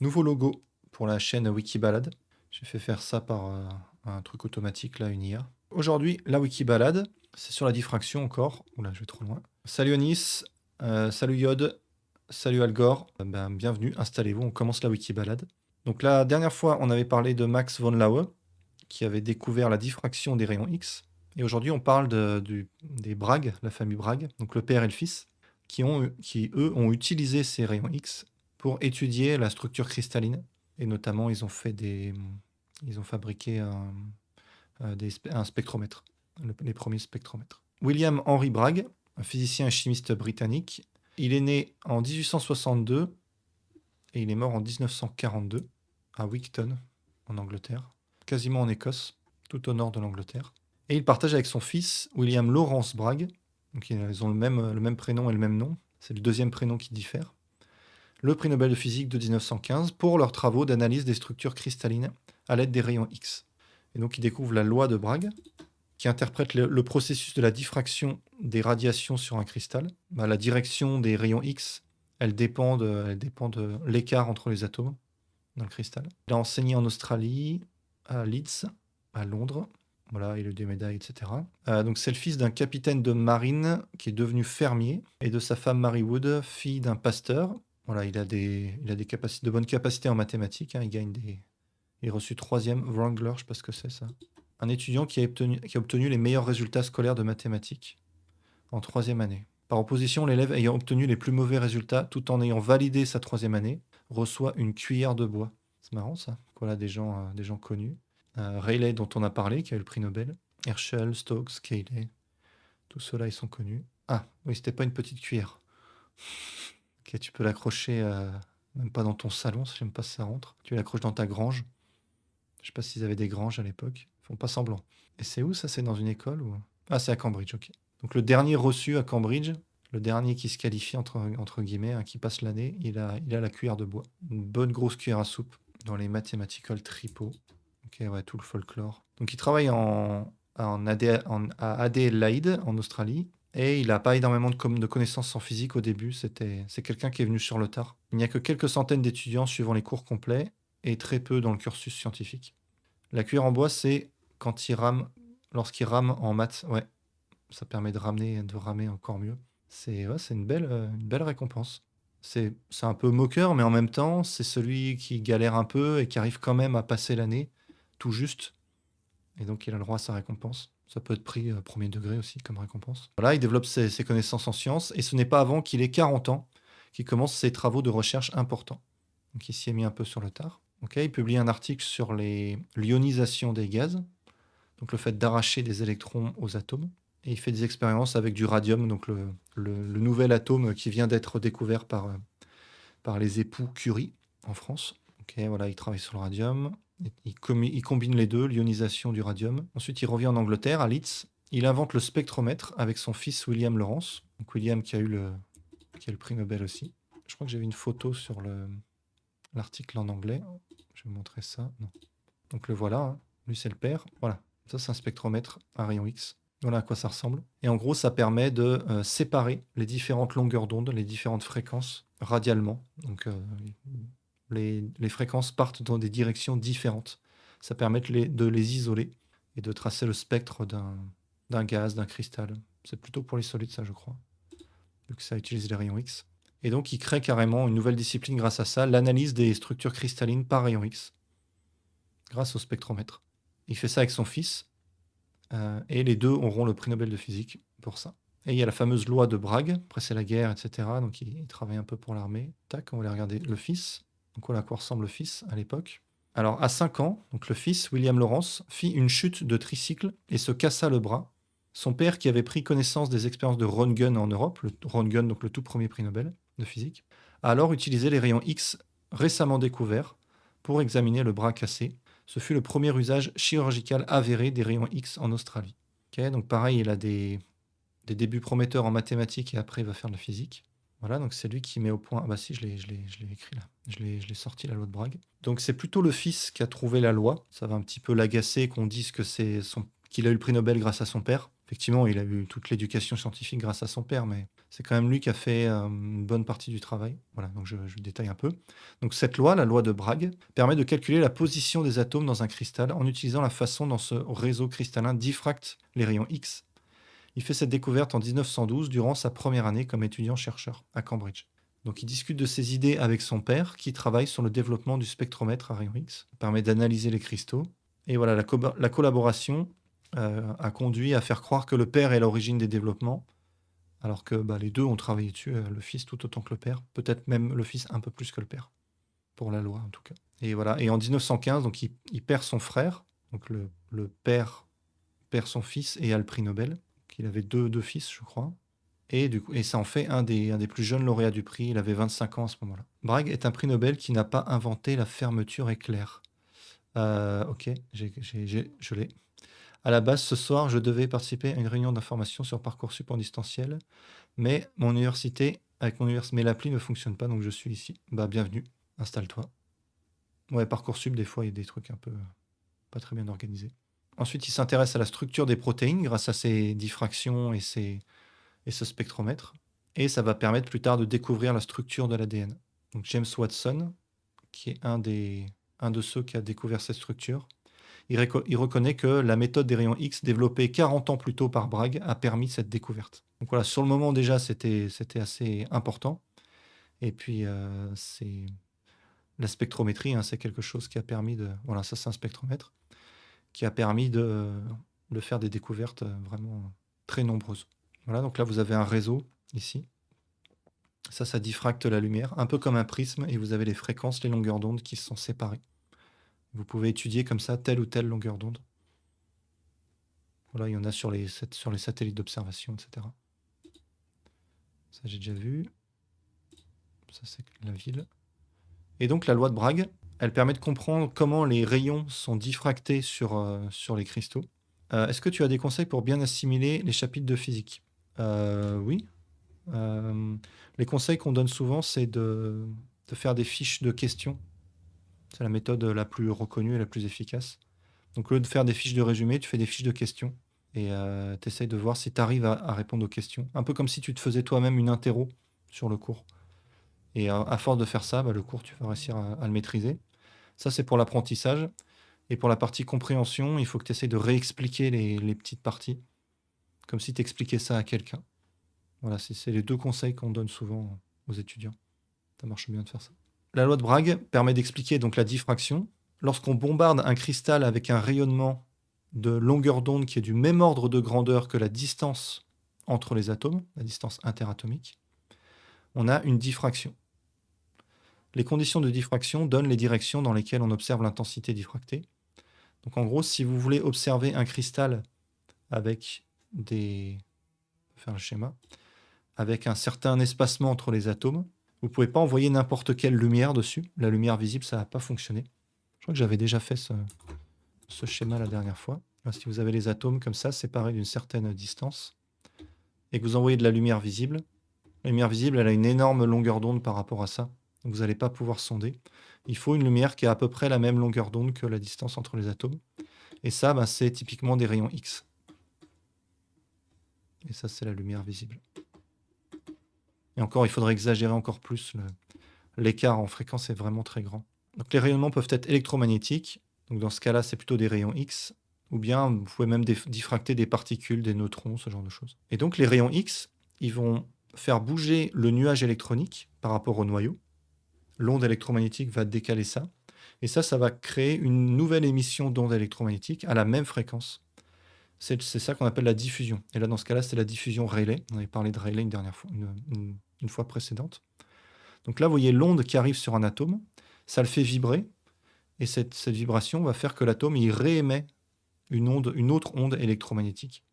Nouveau logo pour la chaîne Wikibalade. J'ai fait faire ça par un truc automatique, là, une IA. Aujourd'hui, la Wikibalade, c'est sur la diffraction encore. Oula, je vais trop loin. Salut Onis, salut Yod, salut Algor. Bienvenue, installez-vous, on commence la Wikibalade. Donc la dernière fois, on avait parlé de Max von Laue, qui avait découvert la diffraction des rayons X. Et aujourd'hui, on parle des Bragg, la famille Bragg, donc le père et le fils, qui eux, ont utilisé ces rayons X pour étudier la structure cristalline. Et notamment, ils ont fabriqué un spectromètre, les premiers spectromètres. William Henry Bragg, un physicien et chimiste britannique, il est né en 1862 et il est mort en 1942 à Wigton, en Angleterre, quasiment en Écosse, tout au nord de l'Angleterre. Et il partage avec son fils William Lawrence Bragg, donc ils ont le même prénom et le même nom, c'est le deuxième prénom qui diffère, le prix Nobel de physique de 1915 pour leurs travaux d'analyse des structures cristallines à l'aide des rayons X. Et donc ils découvrent la loi de Bragg, qui interprète le processus de la diffraction des radiations sur un cristal. La direction des rayons X, elle dépend de l'écart entre les atomes dans le cristal. Il a enseigné en Australie, à Leeds, à Londres. Voilà, il a eu des médailles, etc. Donc c'est le fils d'un capitaine de marine qui est devenu fermier et de sa femme Mary Wood, fille d'un pasteur. Voilà, il a de bonnes capacités en mathématiques. Il est reçu 3e Wrangler, je ne sais pas ce que c'est ça. Un étudiant qui a obtenu les meilleurs résultats scolaires de mathématiques en 3e année. Par opposition, l'élève ayant obtenu les plus mauvais résultats tout en ayant validé sa 3e année reçoit une cuillère de bois. C'est marrant ça. Voilà des gens connus. Rayleigh, dont on a parlé, qui a eu le prix Nobel. Herschel, Stokes, Cayley. Tous ceux-là, ils sont connus. Ah, oui, c'était pas une petite cuillère. Ok, tu peux l'accrocher, même pas dans ton salon, je sais pas si ça rentre. Tu l'accroches dans ta grange. Je sais pas s'ils avaient des granges à l'époque. Ils font pas semblant. Et c'est où ça? C'est dans une école ou... Ah, c'est à Cambridge, ok. Donc le dernier reçu à Cambridge, le dernier qui se qualifie entre guillemets, qui passe l'année, il a la cuillère de bois. Une bonne grosse cuillère à soupe dans les Mathematical Tripos. Ok, ouais, tout le folklore. Donc il travaille à Adélaïde, en Australie. Et il n'a pas énormément de connaissances en physique au début. C'est quelqu'un qui est venu sur le tard. Il n'y a que quelques centaines d'étudiants suivant les cours complets et très peu dans le cursus scientifique. La cuillère en bois, c'est lorsqu'il rame en maths. Ouais, ça permet de ramer encore mieux. C'est une belle récompense. C'est un peu moqueur, mais en même temps, c'est celui qui galère un peu et qui arrive quand même à passer l'année tout juste. Et donc, il a le droit à sa récompense. Ça peut être pris premier degré aussi comme récompense. Voilà, il développe ses connaissances en sciences et ce n'est pas avant qu'il ait 40 ans qu'il commence ses travaux de recherche importants. Donc, il s'y est mis un peu sur le tard. Okay, il publie un article sur l'ionisation des gaz, donc le fait d'arracher des électrons aux atomes. Et il fait des expériences avec du radium, donc le nouvel atome qui vient d'être découvert par les époux Curie en France. Okay, voilà, il travaille sur le radium. Il combine les deux, l'ionisation du radium. Ensuite, il revient en Angleterre, à Leeds. Il invente le spectromètre avec son fils William Lawrence. Donc William qui a le prix Nobel aussi. Je crois que j'avais une photo sur l'article en anglais. Je vais vous montrer ça. Non. Donc le voilà. Hein. Lui, c'est le père. Voilà. Ça, c'est un spectromètre à rayon X. Voilà à quoi ça ressemble. Et en gros, ça permet de séparer les différentes longueurs d'onde, les différentes fréquences radialement. Donc les fréquences partent dans des directions différentes. Ça permet de les isoler et de tracer le spectre d'un gaz, d'un cristal. C'est plutôt pour les solides, ça, je crois, vu que ça utilise les rayons X. Et donc, il crée carrément une nouvelle discipline grâce à ça, l'analyse des structures cristallines par rayons X, grâce au spectromètre. Il fait ça avec son fils, et les deux auront le prix Nobel de physique pour ça. Et il y a la fameuse loi de Bragg, après c'est la guerre, etc. Donc il travaille un peu pour l'armée. Tac, on va aller regarder le fils. Donc voilà à quoi ressemble le fils à l'époque. Alors à 5 ans, donc le fils, William Lawrence, fit une chute de tricycle et se cassa le bras. Son père, qui avait pris connaissance des expériences de Röntgen en Europe, le Röntgen, donc le tout premier prix Nobel de physique, a alors utilisé les rayons X récemment découverts pour examiner le bras cassé. Ce fut le premier usage chirurgical avéré des rayons X en Australie. Okay, donc pareil, il a des débuts prometteurs en mathématiques et après il va faire de la physique. Voilà, donc c'est lui qui met au point... Ah bah si, je l'ai écrit là. Je l'ai sorti, la loi de Bragg. Donc c'est plutôt le fils qui a trouvé la loi. Ça va un petit peu l'agacer qu'on dise qu'il a eu le prix Nobel grâce à son père. Effectivement, il a eu toute l'éducation scientifique grâce à son père, mais c'est quand même lui qui a fait une bonne partie du travail. Voilà, donc je détaille un peu. Donc cette loi, la loi de Bragg, permet de calculer la position des atomes dans un cristal en utilisant la façon dont ce réseau cristallin diffracte les rayons X. Il fait cette découverte en 1912 durant sa première année comme étudiant-chercheur à Cambridge. Donc il discute de ses idées avec son père qui travaille sur le développement du spectromètre à rayons X. Ça permet d'analyser les cristaux. Et voilà, la collaboration a conduit à faire croire que le père est à l'origine des développements, alors que les deux ont travaillé dessus, le fils tout autant que le père, peut-être même le fils un peu plus que le père, pour la loi en tout cas. Et voilà, et en 1915, donc il perd son frère, donc le père perd son fils et a le prix Nobel, qu'il avait deux fils, je crois. Et, du coup, et ça en fait un des plus jeunes lauréats du prix, il avait 25 ans à ce moment-là. Bragg est un prix Nobel qui n'a pas inventé la fermeture éclair. Ok, je l'ai. À la base, ce soir, je devais participer à une réunion d'information sur Parcoursup en distanciel, mais mais l'appli ne fonctionne pas, donc je suis ici. Bienvenue, installe-toi. Ouais, Parcoursup, des fois, il y a des trucs un peu pas très bien organisés. Ensuite, il s'intéresse à la structure des protéines grâce à ses diffractions et ce spectromètre. Et ça va permettre plus tard de découvrir la structure de l'ADN. Donc James Watson, qui est un de ceux qui a découvert cette structure, il reconnaît que la méthode des rayons X développée 40 ans plus tôt par Bragg a permis cette découverte. Donc voilà, sur le moment déjà, c'était assez important. Et puis, c'est la spectrométrie, hein, c'est quelque chose qui a permis de... Voilà, ça c'est un spectromètre, qui a permis de faire des découvertes vraiment très nombreuses. Voilà, donc là vous avez un réseau ici. Ça diffracte la lumière, un peu comme un prisme, et vous avez les fréquences, les longueurs d'onde qui sont séparées. Vous pouvez étudier comme ça telle ou telle longueur d'onde. Voilà, il y en a sur les satellites d'observation, etc. Ça, j'ai déjà vu. Ça, c'est la ville. Et donc, la loi de Bragg, elle permet de comprendre comment les rayons sont diffractés sur les cristaux. Est-ce que tu as des conseils pour bien assimiler les chapitres de physique? Oui. Les conseils qu'on donne souvent, c'est de faire des fiches de questions. C'est la méthode la plus reconnue et la plus efficace. Donc, au lieu de faire des fiches de résumé, tu fais des fiches de questions. Et tu essayes de voir si tu arrives à répondre aux questions. Un peu comme si tu te faisais toi-même une interro sur le cours. Et à force de faire ça, le cours, tu vas réussir à le maîtriser. Ça, c'est pour l'apprentissage. Et pour la partie compréhension, il faut que tu essayes de réexpliquer les petites parties, comme si tu expliquais ça à quelqu'un. Voilà, c'est les deux conseils qu'on donne souvent aux étudiants. Ça marche bien de faire ça. La loi de Bragg permet d'expliquer donc la diffraction. Lorsqu'on bombarde un cristal avec un rayonnement de longueur d'onde qui est du même ordre de grandeur que la distance entre les atomes, la distance interatomique, on a une diffraction. Les conditions de diffraction donnent les directions dans lesquelles on observe l'intensité diffractée. Donc en gros, si vous voulez observer un cristal avec faire le schéma, avec un certain espacement entre les atomes, vous ne pouvez pas envoyer n'importe quelle lumière dessus. La lumière visible, ça ne va pas fonctionner. Je crois que j'avais déjà fait ce schéma la dernière fois. Alors, si vous avez les atomes comme ça, séparés d'une certaine distance, et que vous envoyez de la lumière visible, elle a une énorme longueur d'onde par rapport à ça. Donc vous n'allez pas pouvoir sonder. Il faut une lumière qui a à peu près la même longueur d'onde que la distance entre les atomes. Et ça, c'est typiquement des rayons X. Et ça, c'est la lumière visible. Et encore, il faudrait exagérer encore plus. L'écart en fréquence est vraiment très grand. Donc les rayonnements peuvent être électromagnétiques. Donc dans ce cas-là, c'est plutôt des rayons X. Ou bien vous pouvez même diffracter des particules, des neutrons, ce genre de choses. Et donc les rayons X, ils vont faire bouger le nuage électronique par rapport au noyau. L'onde électromagnétique va décaler ça. Et ça va créer une nouvelle émission d'ondes électromagnétiques à la même fréquence. C'est ça qu'on appelle la diffusion. Et là, dans ce cas-là, c'est la diffusion Rayleigh. On avait parlé de Rayleigh une dernière fois, une fois précédente. Donc là, vous voyez l'onde qui arrive sur un atome. Ça le fait vibrer. Et cette vibration va faire que l'atome, il réémet une autre onde électromagnétique.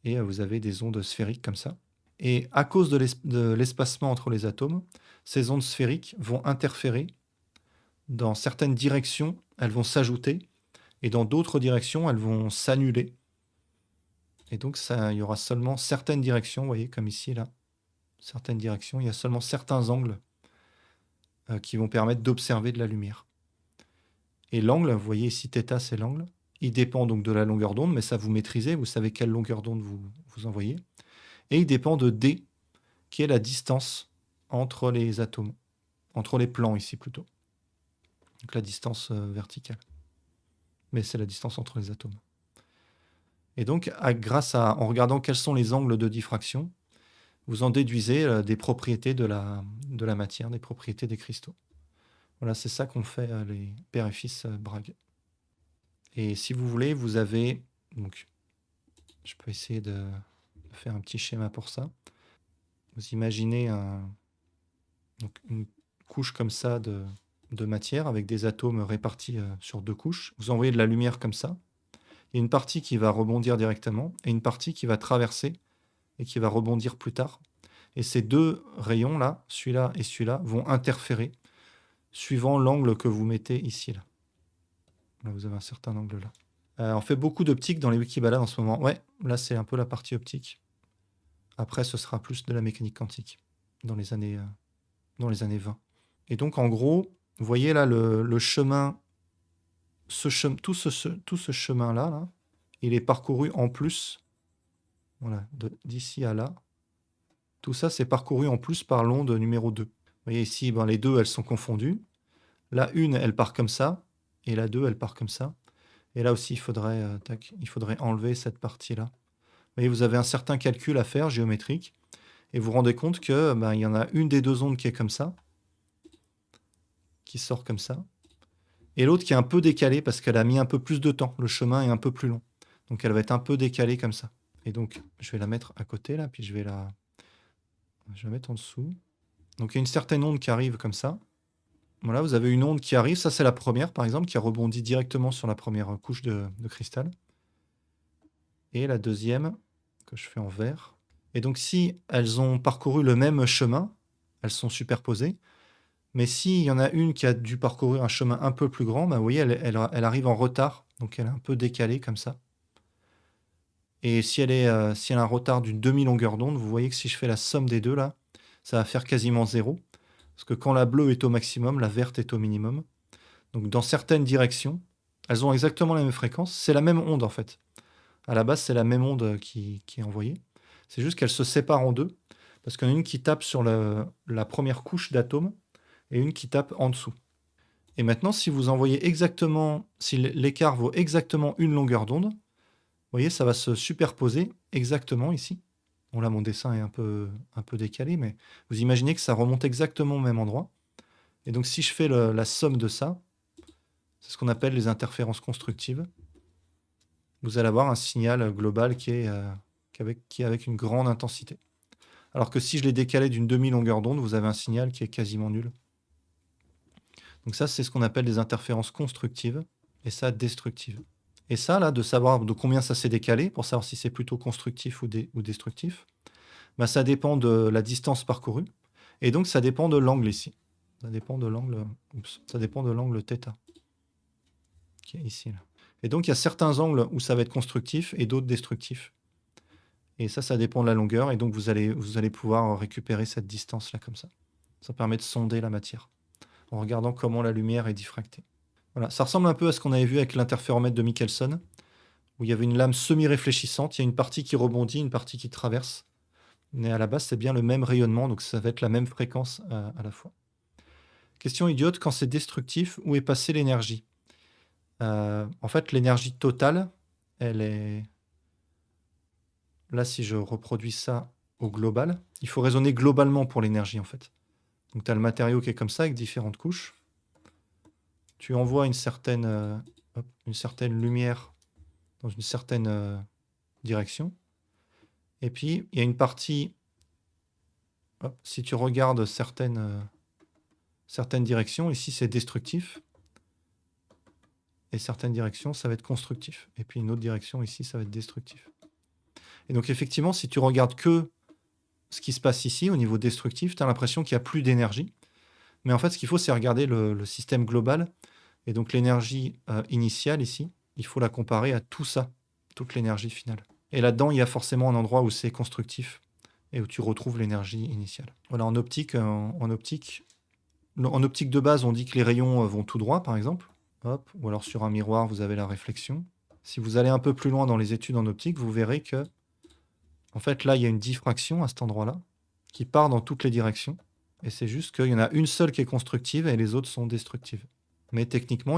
Et vous avez des ondes sphériques comme ça. Et à cause de l'espacement entre les atomes, ces ondes sphériques vont interférer. Dans certaines directions, elles vont s'ajouter. Et dans d'autres directions, elles vont s'annuler. Et donc, il y aura seulement certaines directions, vous voyez, comme ici, là. Certaines directions, il y a seulement certains angles qui vont permettre d'observer de la lumière. Et l'angle, vous voyez ici, θ, c'est l'angle. Il dépend donc de la longueur d'onde, mais ça vous maîtrisez, vous savez quelle longueur d'onde vous envoyez. Et il dépend de d, qui est la distance entre les atomes, entre les plans ici plutôt. Donc la distance verticale. Mais c'est la distance entre les atomes. Et donc, en regardant quels sont les angles de diffraction, vous en déduisez des propriétés de la matière, des propriétés des cristaux. Voilà, c'est ça qu'ont fait les père et fils Bragg. Et si vous voulez, vous avez... Donc, je peux essayer de faire un petit schéma pour ça. Vous imaginez une couche comme ça de matière avec des atomes répartis sur 2 couches. Vous envoyez de la lumière comme ça. Il y a une partie qui va rebondir directement et une partie qui va traverser et qui va rebondir plus tard. Et ces 2 rayons-là, celui-là et celui-là, vont interférer suivant l'angle que vous mettez ici. Là, vous avez un certain angle là. On fait beaucoup d'optique dans les Wikibalades en ce moment. Ouais, là, c'est un peu la partie optique. Après, ce sera plus de la mécanique quantique dans les années 20. Et donc, en gros, vous voyez là le chemin, tout ce chemin-là, là, il est parcouru en plus, voilà, d'ici à là. Tout ça, c'est parcouru en plus par l'onde numéro 2. Vous voyez ici, les 2, elles sont confondues. La une, elle part comme ça, et la 2, elle part comme ça. Et là aussi, il faudrait enlever cette partie-là. Vous voyez, vous avez un certain calcul à faire, géométrique, et vous vous rendez compte que il y en a une des 2 ondes qui est comme ça, qui sort comme ça, et l'autre qui est un peu décalée parce qu'elle a mis un peu plus de temps. Le chemin est un peu plus long. Donc elle va être un peu décalée comme ça. Et donc, je vais la mettre à côté là, puis je vais la mettre en dessous. Donc il y a une certaine onde qui arrive comme ça. Voilà, vous avez une onde qui arrive, ça c'est la première par exemple, qui a rebondi directement sur la première couche de cristal. Et la deuxième, que je fais en vert. Et donc si elles ont parcouru le même chemin, elles sont superposées. Mais s'il y en a une qui a dû parcourir un chemin un peu plus grand, vous voyez, elle arrive en retard, donc elle est un peu décalée comme ça. Et si elle a un retard d'une demi-longueur d'onde, vous voyez que si je fais la somme des deux là, ça va faire quasiment 0. Parce que quand la bleue est au maximum, la verte est au minimum. Donc dans certaines directions, elles ont exactement la même fréquence. C'est la même onde en fait. À la base, c'est la même onde qui est envoyée. C'est juste qu'elles se séparent en 2. Parce qu'il y en a une qui tape sur la première couche d'atomes et une qui tape en dessous. Et maintenant, si vous envoyez exactement, si l'écart vaut exactement une longueur d'onde, vous voyez, ça va se superposer exactement ici. Bon, là, mon dessin est un peu décalé, mais vous imaginez que ça remonte exactement au même endroit. Et donc, si je fais la somme de ça, c'est ce qu'on appelle les interférences constructives. Vous allez avoir un signal global qui est avec une grande intensité. Alors que si je l'ai décalé d'une demi-longueur d'onde, vous avez un signal qui est quasiment nul. Donc ça, c'est ce qu'on appelle des interférences constructives, et ça, destructives. Et ça, là, de savoir de combien ça s'est décalé, pour savoir si c'est plutôt constructif ou destructif, ça dépend de la distance parcourue, et donc ça dépend de l'angle ici. Ça dépend de l'angle θ, qui est ici. Là. Et donc, il y a certains angles où ça va être constructif et d'autres destructifs. Et ça dépend de la longueur, et donc vous allez pouvoir récupérer cette distance-là comme ça. Ça permet de sonder la matière, en regardant comment la lumière est diffractée. Voilà, ça ressemble un peu à ce qu'on avait vu avec l'interféromètre de Michelson, où il y avait une lame semi-réfléchissante, il y a une partie qui rebondit, une partie qui traverse. Mais à la base, c'est bien le même rayonnement, donc ça va être la même fréquence à la fois. Question idiote, quand c'est destructif, où est passée l'énergie ? En fait, l'énergie totale, elle est... Là, si je reproduis ça au global, il faut raisonner globalement pour l'énergie, en fait. Donc, tu as le matériau qui est comme ça, avec différentes couches. Tu envoies une certaine lumière dans une certaine direction. Et puis, il y a une partie... si tu regardes certaines directions, ici, c'est destructif. Et certaines directions, ça va être constructif. Et puis, une autre direction, ici, ça va être destructif. Et donc, effectivement, si tu regardes que ce qui se passe ici, au niveau destructif, tu as l'impression qu'il n'y a plus d'énergie. Mais en fait, ce qu'il faut, c'est regarder le système global. Et donc, l'énergie initiale, ici, il faut la comparer à tout ça, toute l'énergie finale. Et là-dedans, il y a forcément un endroit où c'est constructif et où tu retrouves l'énergie initiale. Voilà, en optique de base, on dit que les rayons vont tout droit, par exemple. Hop. Ou alors, sur un miroir, vous avez la réflexion. Si vous allez un peu plus loin dans les études en optique, vous verrez que, en fait, là, il y a une diffraction à cet endroit-là qui part dans toutes les directions. Et c'est juste qu'il y en a une seule qui est constructive et les autres sont destructives. Mais techniquement,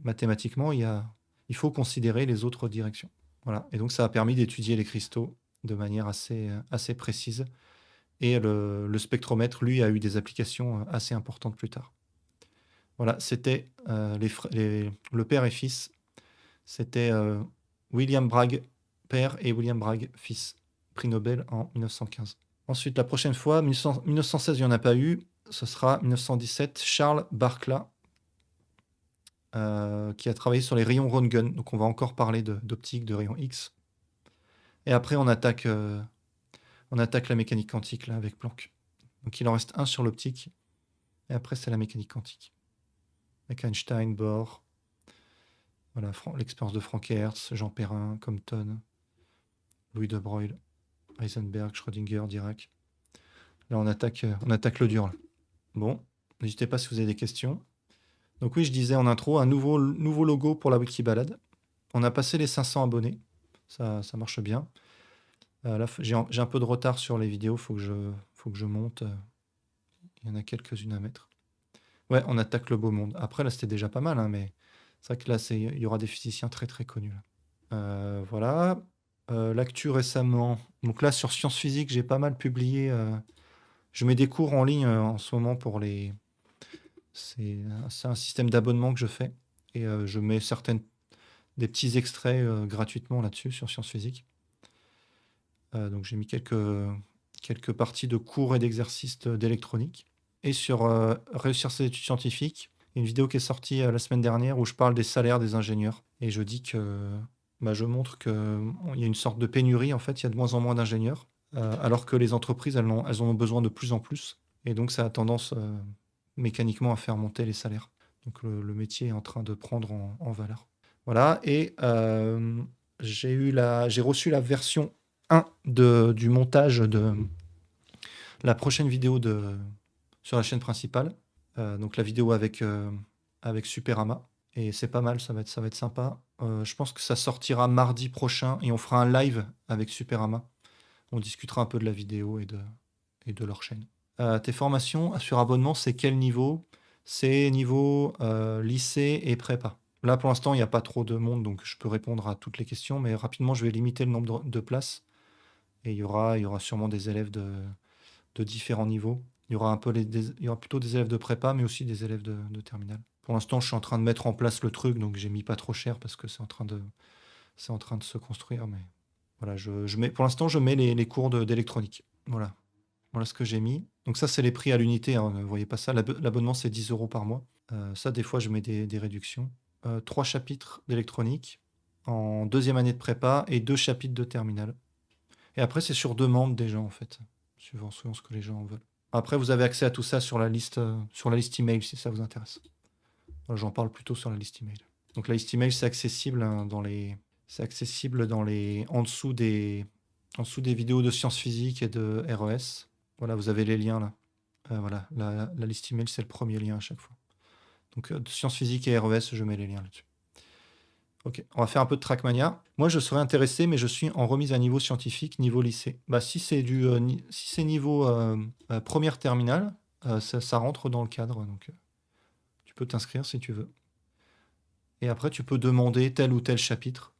mathématiquement, il faut considérer les autres directions. Voilà. Et donc, ça a permis d'étudier les cristaux de manière assez précise. Et le spectromètre, lui, a eu des applications assez importantes plus tard. Voilà, c'était le père et fils. C'était William Bragg, père, et William Bragg, fils. Prix Nobel en 1915. Ensuite, la prochaine fois, 1916, il n'y en a pas eu. Ce sera 1917, Charles Barkla, qui a travaillé sur les rayons Röntgen. Donc, on va encore parler d'optique, de rayons X. Et après, on attaque la mécanique quantique, là, avec Planck. Donc, il en reste un sur l'optique. Et après, c'est la mécanique quantique. Avec Einstein, Bohr, voilà, l'expérience de Frank Hertz, Jean Perrin, Compton, Louis de Broglie, Heisenberg, Schrödinger, Dirac. Là, on attaque le dur. Là. Bon, n'hésitez pas si vous avez des questions. Donc oui, je disais en intro, un nouveau logo pour la Wikibalade. On a passé les 500 abonnés. Ça marche bien. Là, j'ai un peu de retard sur les vidéos. Faut que je monte. Il y en a quelques-unes à mettre. Ouais, on attaque le beau monde. Après, là, c'était déjà pas mal, hein, mais c'est vrai que là, il y aura des physiciens très très connus. Là. Voilà. L'actu récemment. Donc là, sur Sciences Physiques, j'ai pas mal publié. Je mets des cours en ligne en ce moment pour les. C'est un système d'abonnement que je fais. Et je mets des petits extraits gratuitement là-dessus, sur Sciences Physiques. Donc j'ai mis quelques parties de cours et d'exercices d'électronique. Et sur Réussir ses études scientifiques, il y a une vidéo qui est sortie la semaine dernière où je parle des salaires des ingénieurs. Et je dis que je montre qu'il y a une sorte de pénurie, en fait, il y a de moins en moins d'ingénieurs, alors que les entreprises, elles en ont besoin de plus en plus. Et donc ça a tendance mécaniquement à faire monter les salaires. Donc le métier est en train de prendre en valeur. Voilà, et j'ai reçu la version 1 du montage de la prochaine vidéo sur la chaîne principale. Donc la vidéo avec Superama. Et c'est pas mal, ça va être sympa. Je pense que ça sortira mardi prochain et on fera un live avec Superama. On discutera un peu de la vidéo et de leur chaîne. Tes formations sur abonnement, c'est quel niveau? C'est niveau lycée et prépa. Là, pour l'instant, il n'y a pas trop de monde, donc je peux répondre à toutes les questions, mais rapidement, je vais limiter le nombre de places. Et il y aura sûrement des élèves de différents niveaux. Il y aura il y aura plutôt des élèves de prépa, mais aussi des élèves de terminale. Pour l'instant, je suis en train de mettre en place le truc, donc j'ai mis pas trop cher parce que c'est en train de se construire. Mais voilà, pour l'instant, je mets les cours d'électronique. Voilà. Voilà ce que j'ai mis. Donc ça, c'est les prix à l'unité. Hein, ne voyez pas ça. L'abonnement, c'est 10 € par mois. Ça, des fois, je mets des réductions. 3 chapitres d'électronique en deuxième année de prépa et 2 chapitres de terminale. Et après, c'est sur demande des gens, en fait, suivant ce que les gens veulent. Après, vous avez accès à tout ça sur la liste email, si ça vous intéresse. Voilà, j'en parle plutôt sur la liste email. Donc la liste email, c'est accessible hein, en dessous des vidéos de sciences physiques et de RES. Voilà, vous avez les liens là. Voilà, la liste email, c'est le premier lien à chaque fois. Donc, sciences physiques et RES, je mets les liens là-dessus. Ok, on va faire un peu de Trackmania. Moi, je serais intéressé, mais je suis en remise à niveau scientifique, niveau lycée. Si c'est niveau première terminale, ça rentre dans le cadre. Donc, tu peux t'inscrire si tu veux. Et après, tu peux demander tel ou tel chapitre.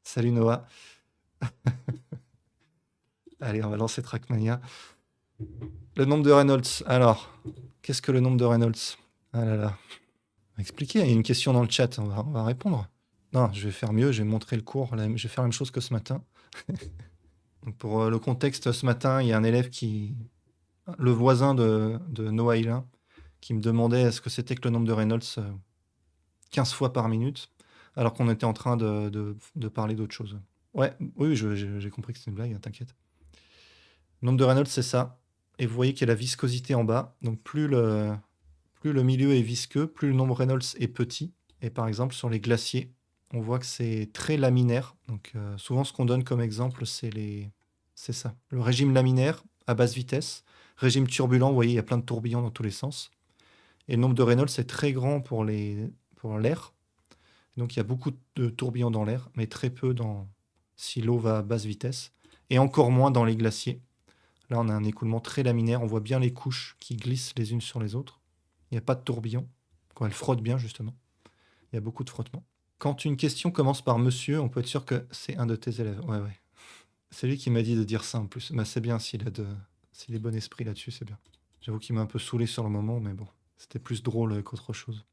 Salut Noah. Allez, on va lancer Trackmania. Le nombre de Reynolds. Alors, qu'est-ce que le nombre de Reynolds? Ah là là. Expliquez, il y a une question dans le chat, on va répondre. Non, je vais faire mieux, je vais montrer le cours, je vais faire la même chose que ce matin. Donc pour le contexte, ce matin, il y a un élève le voisin de Noah Hilin, qui me demandait ce que c'était que le nombre de Reynolds 15 fois par minute, alors qu'on était en train de parler d'autre chose. Ouais, oui, j'ai compris que c'était une blague, hein, t'inquiète. Le nombre de Reynolds, c'est ça. Et vous voyez qu'il y a la viscosité en bas. Donc plus le milieu est visqueux, plus le nombre Reynolds est petit. Et par exemple, sur les glaciers, on voit que c'est très laminaire. Donc souvent, ce qu'on donne comme exemple, c'est ça. Le régime laminaire à basse vitesse. Régime turbulent, vous voyez, il y a plein de tourbillons dans tous les sens. Et le nombre de Reynolds, c'est très grand pour l'air. Donc il y a beaucoup de tourbillons dans l'air, mais très peu si l'eau va à basse vitesse, et encore moins dans les glaciers. Là, on a un écoulement très laminaire, on voit bien les couches qui glissent les unes sur les autres. Il n'y a pas de tourbillon, quand elles frottent bien, justement. Il y a beaucoup de frottements. Quand une question commence par monsieur, on peut être sûr que c'est un de tes élèves. Ouais, ouais. C'est lui qui m'a dit de dire ça en plus. Bah, c'est bien s'il est bon esprit là-dessus, c'est bien. J'avoue qu'il m'a un peu saoulé sur le moment, mais bon, c'était plus drôle qu'autre chose.